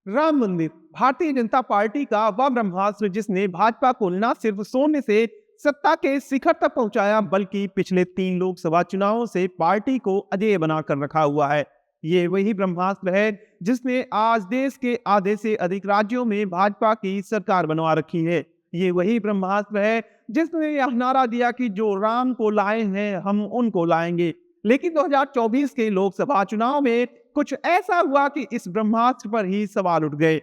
राम मंदिर भारतीय जनता पार्टी का वह ब्रह्मास्त्र जिसने भाजपा को न सिर्फ शून्य से सत्ता के शिखर तक पहुंचाया बल्कि पिछले 3 लोकसभा चुनावों से पार्टी को अजेय बनाकर रखा हुआ है। ये वही ब्रह्मास्त्र है जिसने आज देश के आधे से अधिक राज्यों में भाजपा की सरकार बनवा रखी है। ये वही ब्रह्मास्त्र है जिसने यह नारा दिया कि जो राम को लाए हैं हम उनको लाएंगे। लेकिन 2024 के लोकसभा चुनाव में कुछ ऐसा हुआ कि इस ब्रह्मास्त्र पर ही सवाल उठ गए।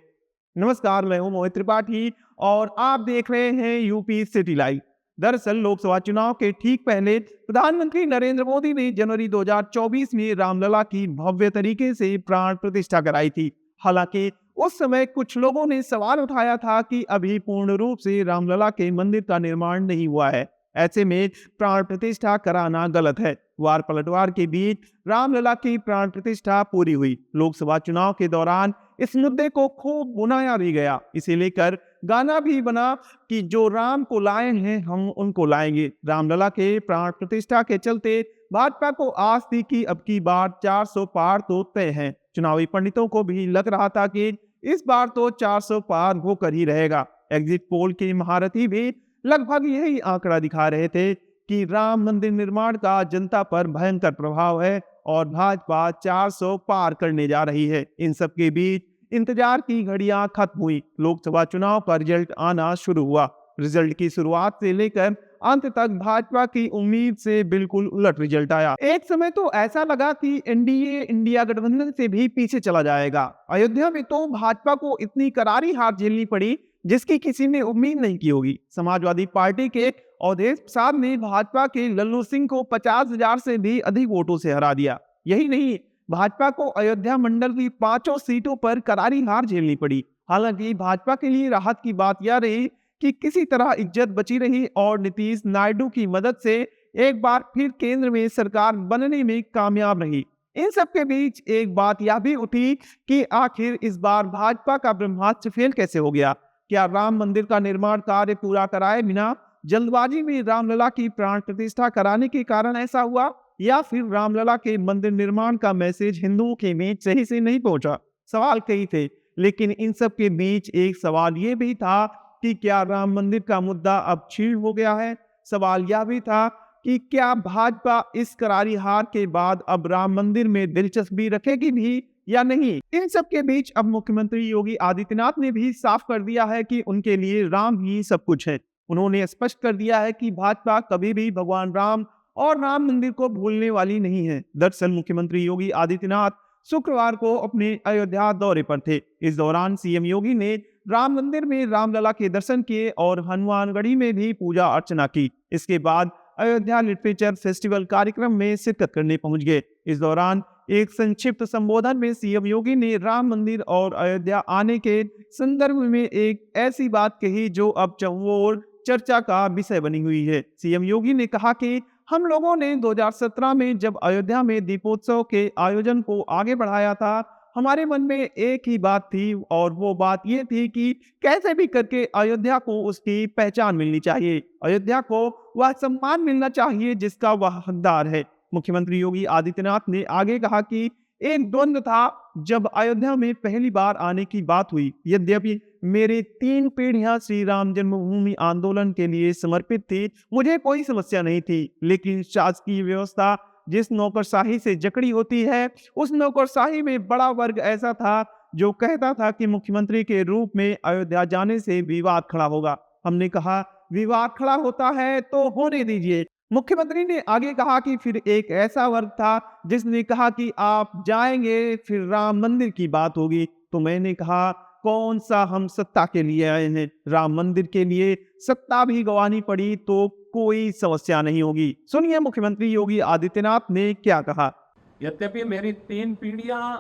नमस्कार, मैं हूं मोहित त्रिपाठी और आप देख रहे हैं यूपी सिटी लाइव। दरअसल लोकसभा चुनाव के ठीक पहले प्रधानमंत्री नरेंद्र मोदी ने जनवरी 2024 में रामलला की भव्य तरीके से प्राण प्रतिष्ठा कराई थी। हालांकि उस समय कुछ लोगों ने सवाल उठाया था कि अभी पूर्ण रूप से रामलला के मंदिर का निर्माण नहीं हुआ है, ऐसे में प्राण प्रतिष्ठा कराना गलत है। वार पलटवार के बीच रामलला की प्राण प्रतिष्ठा पूरी हुई। लोकसभा चुनाव के दौरान इस मुद्दे को खूब बुनाया भी गया। इसे लेकर गाना भी बना कि जो राम को लाए हैं हम उनको लाएंगे। रामलला के प्राण प्रतिष्ठा के चलते भाजपा को आस थी कि अब की बार 400 पार तो तय है। चुनावी पंडितों को भी लग रहा था कि इस बार तो 400 पार होकर ही रहेगा। एग्जिट पोल के महारथी भी लगभग यही आंकड़ा दिखा रहे थे कि राम मंदिर निर्माण का जनता पर भयंकर प्रभाव है और भाजपा 400 पार करने जा रही है। इन सब के बीच इंतजार की घड़ियां खत्म हुई। लोकसभा चुनाव का रिजल्ट आना शुरू हुआ। रिजल्ट की शुरुआत से लेकर अंत तक भाजपा की उम्मीद से बिल्कुल उलट रिजल्ट आया। एक समय तो ऐसा लगा कि एनडीए इंडिया गठबंधन से भी पीछे चला जाएगा। अयोध्या में तो भाजपा को इतनी करारी हार झेलनी पड़ी जिसकी किसी ने उम्मीद नहीं की होगी। समाजवादी पार्टी के अवधेश प्रसाद ने भाजपा के लल्लू सिंह को 50,000 से भी अधिक वोटों से हरा दिया। यही नहीं, भाजपा को अयोध्या मंडल की 5 सीटों पर करारी हार झेलनी पड़ी। हालांकि भाजपा के लिए राहत की बात यह रही कि किसी तरह इज्जत बची रही और नीतीश नायडू की मदद से एक बार फिर केंद्र में सरकार बनने में कामयाब रही। इन सब के बीच एक बात यह भी उठी कि आखिर इस बार भाजपा का ब्रह्मास्त्र फेल कैसे हो गया। क्या राम मंदिर का निर्माण कार्य पूरा कराए बिना जल्दबाजी में रामलला की प्राण प्रतिष्ठा कराने के कारण ऐसा हुआ, या फिर रामलला के मंदिर निर्माण का मैसेज हिंदुओं के बीच सही से नहीं पहुंचा? सवाल कई थे, लेकिन इन सब के बीच एक सवाल ये भी था कि क्या राम मंदिर का मुद्दा अब क्षीण हो गया है। सवाल यह भी था कि क्या भाजपा इस करारी हार के बाद अब राम मंदिर में दिलचस्पी रखेगी भी या नहीं। इन सब के बीच अब मुख्यमंत्री योगी आदित्यनाथ ने भी साफ कर दिया है कि उनके लिए राम ही सब कुछ है। उन्होंने स्पष्ट कर दिया है कि भाजपा कभी भी भगवान राम और राम मंदिर को भूलने वाली नहीं है। दरअसल मुख्यमंत्री योगी आदित्यनाथ शुक्रवार को अपने अयोध्या दौरे पर थे। इस दौरान सीएम योगी ने राम मंदिर में रामलला के दर्शन किए और हनुमानगढ़ी में भी पूजा अर्चना की। इसके बाद अयोध्या लिटरेचर फेस्टिवल कार्यक्रम में शिरकत करने पहुंच गए। इस दौरान एक संक्षिप्त संबोधन में सीएम योगी ने राम मंदिर और अयोध्या आने के संदर्भ में एक ऐसी बात कही जो अब चहुओर चर्चा का विषय बनी हुई है। सीएम योगी ने कहा कि हम लोगों ने 2017 में जब अयोध्या में दीपोत्सव के आयोजन को आगे बढ़ाया था, हमारे मन में एक ही बात थी और वो बात ये थी कि कैसे भी करके अयोध्या को उसकी पहचान मिलनी चाहिए, अयोध्या को वह सम्मान मिलना चाहिए जिसका वह हकदार है। मुख्यमंत्री योगी आदित्यनाथ ने आगे कहा कि एक द्वंद्व था जब अयोध्या में पहली बार आने की बात हुई। यद्यपि मेरे 3 पीढ़ियां श्री राम जन्मभूमि आंदोलन के लिए समर्पित थी, मुझे कोई समस्या नहीं थी, लेकिन शासकीय व्यवस्था जिस नौकरशाही से जकड़ी होती है, उस नौकरशाही में बड़ा वर्ग ऐसा था जो कहता था कि मुख्यमंत्री के रूप में अयोध्या जाने से विवाद खड़ा होगा। हमने कहा विवाद खड़ा होता है तो होने दीजिए। मुख्यमंत्री ने आगे कहा कि फिर एक ऐसा वर्ग था जिसने कहा कि आप जाएंगे फिर राम मंदिर की बात होगी। तो मैंने कहा कौन सा हम सत्ता के लिए आए हैं, राम मंदिर के लिए सत्ता भी गंवानी पड़ी तो कोई समस्या नहीं होगी। सुनिए मुख्यमंत्री योगी आदित्यनाथ ने क्या कहा। यद्यपि मेरी 3 पीढ़ियां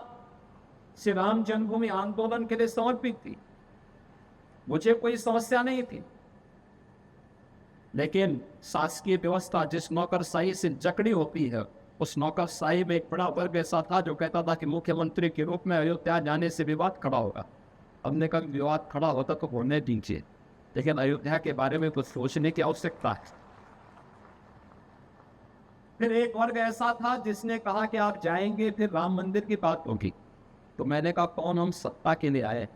श्री राम जन्मभूमि आंदोलन के लिए समर्पित थी, मुझे कोई समस्या नहीं थी, लेकिन शासकीय व्यवस्था जिस नौकरशाही से जकड़ी होती है, उस नौकरशाही में एक बड़ा वर्ग ऐसा था जो कहता था कि मुख्यमंत्री के रूप में अयोध्या जाने से विवाद खड़ा होगा। हमने कहा विवाद खड़ा होता तो होने दीजिए, लेकिन अयोध्या के बारे में कुछ सोचने की आवश्यकता है। फिर एक वर्ग ऐसा था जिसने कहा कि आप जाएंगे फिर राम मंदिर की बात होगी। तो मैंने कहा कौन हम सत्ता के लिए आए,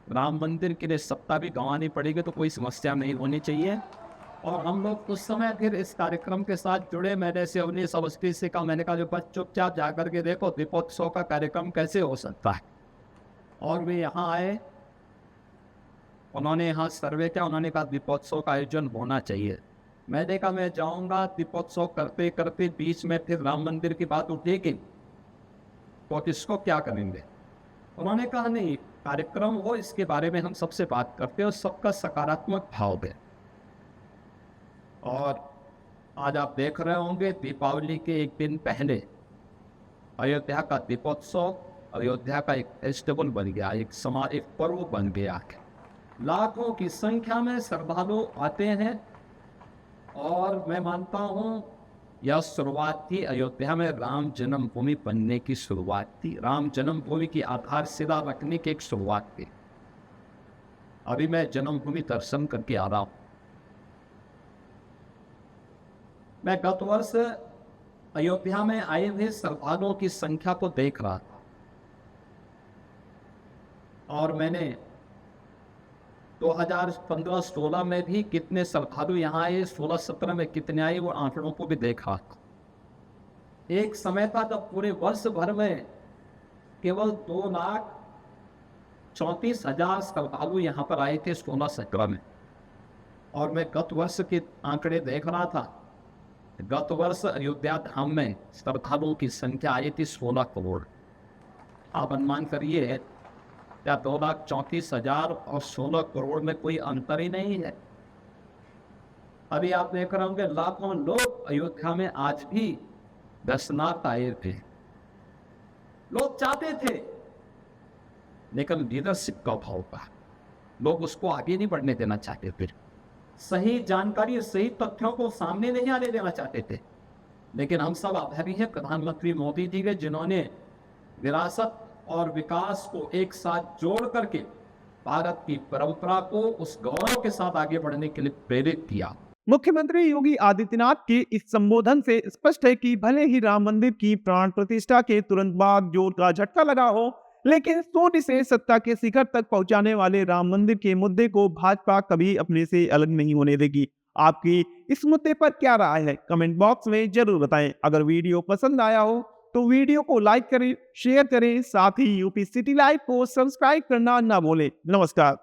राम मंदिर के लिए सत्ता भी गंवानी पड़ेगी तो कोई समस्या नहीं होनी चाहिए। और हम लोग उस समय फिर इस कार्यक्रम के साथ जुड़े। मैंने सिवनी अवस्थी से कहा, मैंने कहा जो बस चुपचाप जाकर के देखो दीपोत्सव का कार्यक्रम कैसे हो सकता है। और वे यहाँ आए, उन्होंने यहाँ सर्वे किया, उन्होंने कहा दीपोत्सव का आयोजन होना चाहिए। मैंने कहा मैं जाऊँगा, दीपोत्सव करते करते बीच में फिर राम मंदिर की बात उठेगी तो इसको क्या करेंगे। उन्होंने कहा नहीं, कार्यक्रम हो इसके बारे में हम सबसे बात करते हैं और सबका सकारात्मक भाव दें। और आज आप देख रहे होंगे दीपावली के एक दिन पहले अयोध्या का दीपोत्सव अयोध्या का एक फेस्टिवल बन गया, एक पर्व बन गया। लाखों की संख्या में श्रद्धालु आते हैं और मैं मानता हूँ यह शुरुआत थी अयोध्या में राम जन्मभूमि बनने की शुरुआत थी, राम जन्मभूमि की आधारशिला रखने की एक शुरुआत थी। अभी मैं जन्मभूमि दर्शन करके आ रहा हूँ। मैं गत वर्ष अयोध्या में आए हुए श्रद्धालुओं की संख्या को देख रहा था और मैंने 2015-16 में भी कितने श्रद्धालु यहाँ आए, 16-17 में कितने आए, वो आंकड़ों को भी देखा। एक समय था जब पूरे वर्ष भर में केवल 2,34,000 श्रद्धालु यहाँ पर आए थे 16-17 में। और मैं गत वर्ष के आंकड़े देख रहा था, गत वर्ष अयोध्या धाम में श्रद्धालुओं की संख्या आई थी 16 करोड़। आप अनुमान करिए क्या 2,34,000 और 16 करोड़ में कोई अंतर ही नहीं है। अभी आप देख रहे होंगे लाखों लोग अयोध्या में आज भी दर्शनार्थ आए थे। लोग चाहते थे लेकिन लीडरशिप का अभाव था, लोग उसको आगे नहीं बढ़ने देना चाहते थे, सही जानकारी सही तथ्यों को सामने नहीं आने देना चाहते थे। लेकिन हम सब आभारी हैं प्रधानमंत्री मोदी जी के, जिन्होंने विरासत और विकास को एक साथ जोड़ करके भारत की परंपरा को उस गौरव के साथ आगे बढ़ने के लिए प्रेरित किया। मुख्यमंत्री योगी आदित्यनाथ के इस संबोधन से स्पष्ट है कि भले ही राम मंदिर की प्राण प्रतिष्ठा के तुरंत बाद जोर का झटका लगा हो, लेकिन शून्य से सत्ता के शिखर तक पहुंचाने वाले राम मंदिर के मुद्दे को भाजपा कभी अपने से अलग नहीं होने देगी। आपकी इस मुद्दे पर क्या राय है, कमेंट बॉक्स में जरूर बताएं। अगर वीडियो पसंद आया हो तो वीडियो को लाइक करें, शेयर करें, साथ ही यूपी सिटी लाइव को सब्सक्राइब करना ना भूलें। नमस्कार।